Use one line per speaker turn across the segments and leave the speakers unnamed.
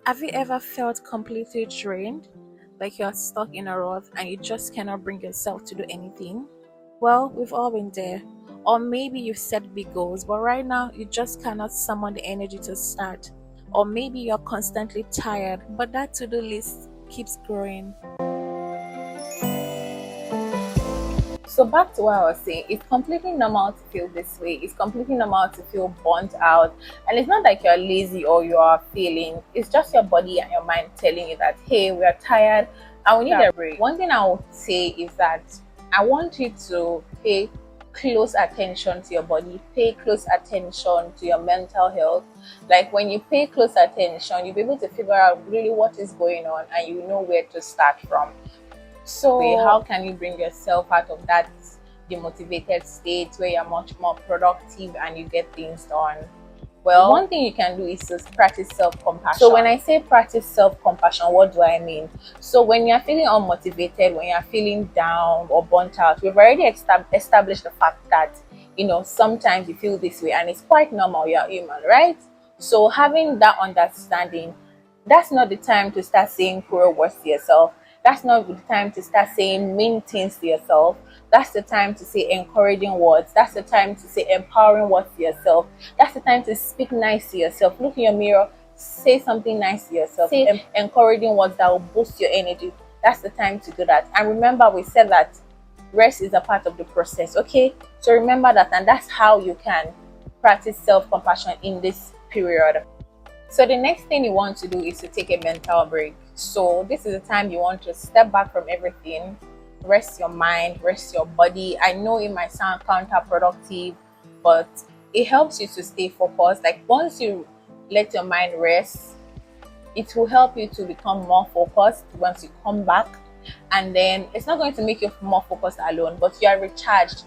Have you ever felt completely drained? Like you're stuck in a rut and you just cannot bring yourself to do anything? Well, we've all been there. Or maybe you've set big goals, but right now you just cannot summon the energy to start. Or maybe you're constantly tired, but that to do list keeps growing. So back to what I was saying, it's completely normal to feel this way. It's completely normal to feel burnt out. And it's not like you're lazy or you are failing. It's just your body and your mind telling you that, hey, we are tired and we need a break. One thing I would say is that I want you to pay close attention to your body, pay close attention to your mental health. Like when you pay close attention, you'll be able to figure out really what is going on and you know where to start from. So how can you bring yourself out of that demotivated state where you're much more productive and you get things done? Well, one thing you can do is to practice self-compassion. So when I say practice self-compassion, what do I mean? So when you're feeling unmotivated, when you're feeling down or burnt out, we've already established the fact that, sometimes you feel this way and it's quite normal, you're human, right? So having that understanding, that's not the time to start saying cruel words to yourself. That's not the time to start saying mean things to yourself. That's the time to say encouraging words. That's the time to say empowering words to yourself. That's the time to speak nice to yourself. Look in your mirror, say something nice to yourself. Say encouraging words that will boost your energy. That's the time to do that. And remember, we said that rest is a part of the process. Okay? So remember that, and that's how you can practice self-compassion in this period. So the next thing you want to do is to take a mental break. So this is the time you want to step back from everything, rest your mind, rest your body. I know it might sound counterproductive, but it helps you to stay focused. Like once you let your mind rest, it will help you to become more focused once you come back. And then it's not going to make you more focused alone, but you are recharged.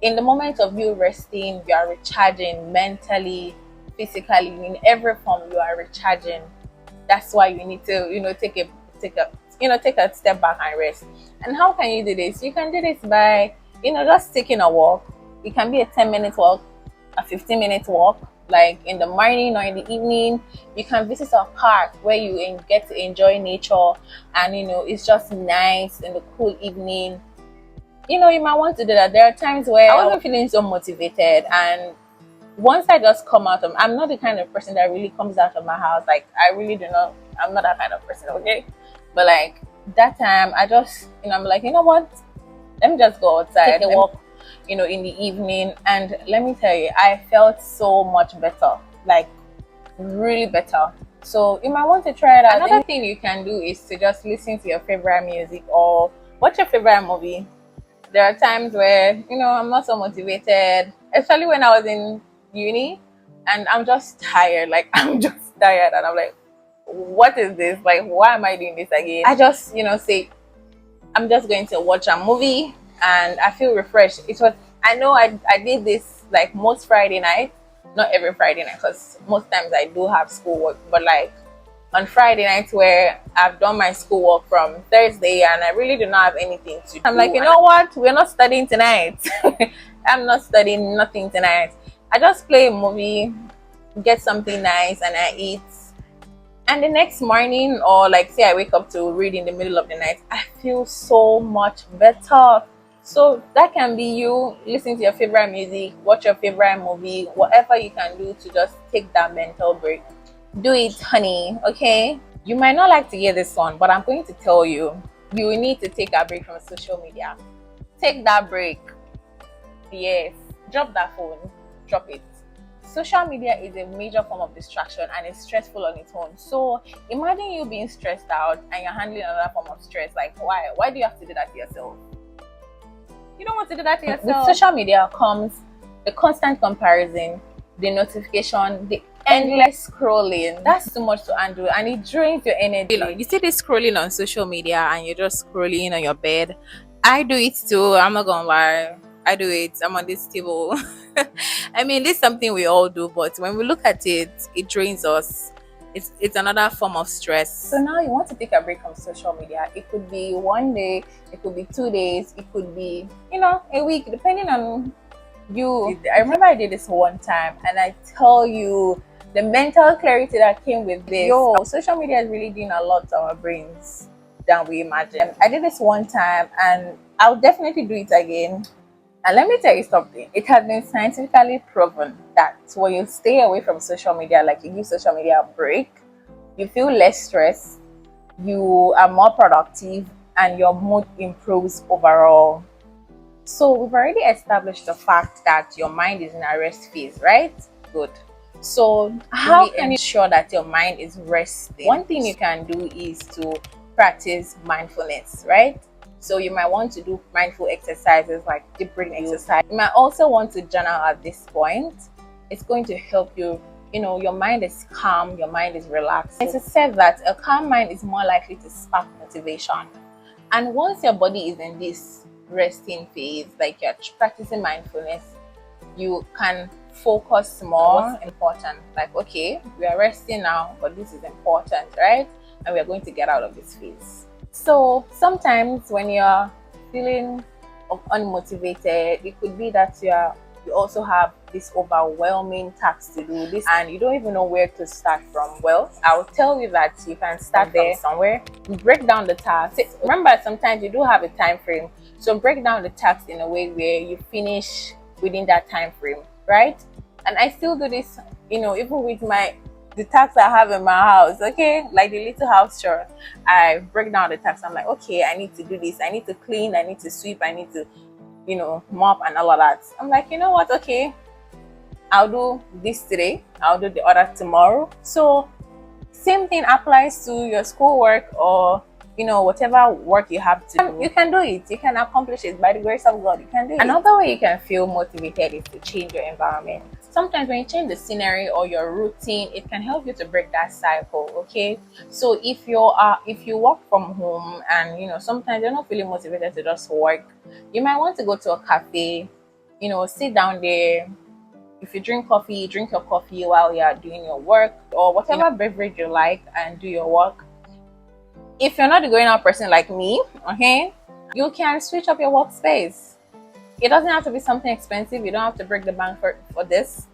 In the moment of you resting, you are recharging mentally, physically, in every form you are recharging. That's why you need to take a step back and rest. And how can you do this? You can do this by just taking a walk. It can be a 10-minute walk, a 15-minute walk, like in the morning or in the evening. You can visit a park where you get to enjoy nature, and it's just nice in the cool evening. You might want to do that. There are times where I wasn't feeling so motivated, and once I just come out of, I'm not the kind of person that really comes out of my house. Like I really do not, I'm not that kind of person, okay? But like that time I just, I'm like, you know what? Let me just go outside, take a walk, in the evening. And let me tell you, I felt so much better, like really better. So you might want to try it out. Another thing you can do is to just listen to your favorite music or watch your favorite movie. There are times where, I'm not so motivated, especially when I was in uni and I'm just tired. Like, I'm just tired and I'm like, what is this? Like, why am I doing this again? I just, say, I'm just going to watch a movie and I feel refreshed. I know I did this like most Friday night, not every Friday night because most times I do have schoolwork, but like on Friday nights where I've done my schoolwork from Thursday and I really do not have anything to do. I'm like, you know what? We're not studying tonight. I'm not studying nothing tonight. I just play a movie, get something nice and I eat. And the next morning, or like say I wake up to read in the middle of the night, I feel so much better. So that can be you listening to your favorite music, watch your favorite movie, whatever you can do to just take that mental break. Do it, honey, okay? You might not like to hear this one, but I'm going to tell you, you need to take a break from social media. Take that break. Yes, drop that phone, drop it. Social media is a major form of distraction and it's stressful on its own. So imagine you being stressed out and you're handling another form of stress. Like, why? Why do you have to do that to yourself? You don't want to do that to yourself. With social media comes the constant comparison, the notification, the endless scrolling. That's too much to handle and it drains your energy. You see this scrolling on social media and you're just scrolling on your bed. I do it too. I'm not gonna lie. I do it. I'm on this table. I mean, this is something we all do, but when we look at it, it drains us. It's another form of stress. So now you want to take a break from social media. It could be one day, it could be 2 days, it could be, a week, depending on you. I remember I did this one time and I tell you, the mental clarity that came with this. Yo, social media is really doing a lot to our brains than we imagine. I did this one time and I'll definitely do it again. And let me tell you something. It has been scientifically proven that when you stay away from social media, like you give social media a break, you feel less stressed, you are more productive, and your mood improves overall. So we've already established the fact that your mind is in a rest phase, right? Good. So how can you ensure that your mind is resting? One thing you can do is to practice mindfulness, right? So you might want to do mindful exercises like deep breathing exercise. You might also want to journal at this point. It's going to help you. Your mind is calm, your mind is relaxed. It's said that a calm mind is more likely to spark motivation. And once your body is in this resting phase, like you're practicing mindfulness, you can focus more. Important, like, okay, we are resting now, but this is important, right? And we are going to get out of this phase. So sometimes when you're feeling unmotivated, it could be that you also have this overwhelming task to do this and you don't even know where to start from. Well, I'll tell you that you can start there somewhere. Break down the task. Remember, sometimes you do have a time frame, so break down the task in a way where you finish within that time frame, right? And I still do this, even with the tasks I have in my house, okay, like the little house chore. I break down the tasks. I'm like, okay, I need to do this, I need to clean, I need to sweep, I need to mop and all of that. I'm like, you know what, okay, I'll do this today, I'll do the other tomorrow. So same thing applies to your schoolwork or whatever work you have to do. You can do it, you can accomplish it by the grace of God. You can do it. Another way you can feel motivated is to change your environment. Sometimes when you change the scenery or your routine, it can help you to break that cycle. Okay, so if you work from home and sometimes you're not feeling motivated to just work, you might want to go to a cafe, sit down there. If you drink coffee, drink your coffee while you're doing your work or whatever beverage you like and do your work. If you're not a going out person like me, okay, you can switch up your workspace. It doesn't have to be something expensive. You don't have to break the bank for this.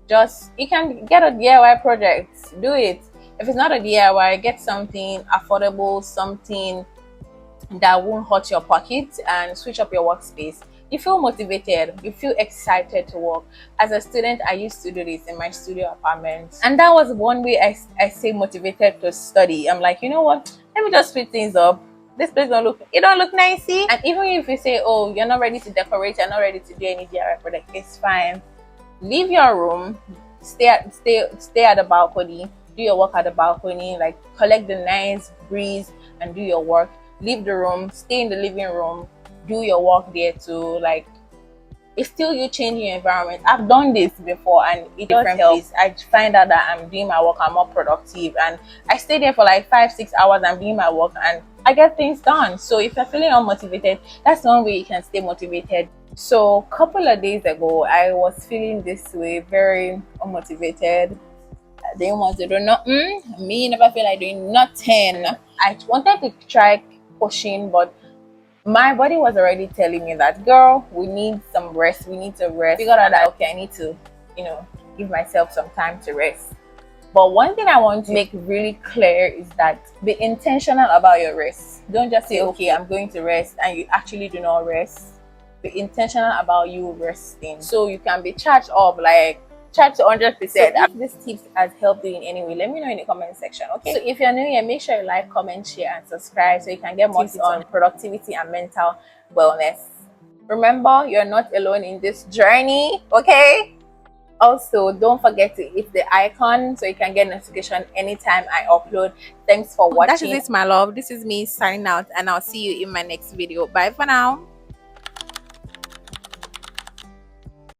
Just, you can get a DIY project, do it. If it's not a DIY, get something affordable, something that won't hurt your pocket, and switch up your workspace. You feel motivated, you feel excited to work. As a student, I used to do this in my studio apartment, and that was one way I stay motivated to study. I'm like, you know what, let me just switch things up. This place don't look nicey. And even if you say, oh, you're not ready to decorate, you're not ready to do any DIY project, it's fine. Leave your room, stay at the balcony, do your work at the balcony, like collect the nice breeze and do your work. Leave the room, stay in the living room, do your work there too. Like, it's still you changing your environment. I've done this before and it does help. I find out that I'm doing my work, I'm more productive, and I stay there for like 5-6 hours. I'm doing my work and I get things done. So if you're feeling unmotivated, that's one way you can stay motivated. So a couple of days ago, I was feeling this way, very unmotivated. I didn't want to do nothing. Me never feel like doing nothing. I wanted to try pushing, but my body was already telling me that, girl, we need some rest. We need to rest. Figured out that, okay, I need to, give myself some time to rest. But one thing I want to make really clear is that be intentional about your rest. Don't just say, okay, I'm going to rest, and you actually do not rest. Be intentional about you resting, so you can be charged up, like charged to 100%. So if this tips has helped you in any way, let me know in the comment section. Okay, so if you're new here, make sure you like, comment, share, and subscribe so you can get more tips on productivity and mental wellness. Remember, you're not alone in this journey. Okay, also don't forget to hit the icon so you can get notification anytime I upload. Thanks for watching. That is it, my love. This is me signing out, and I'll see you in my next video. Bye for now.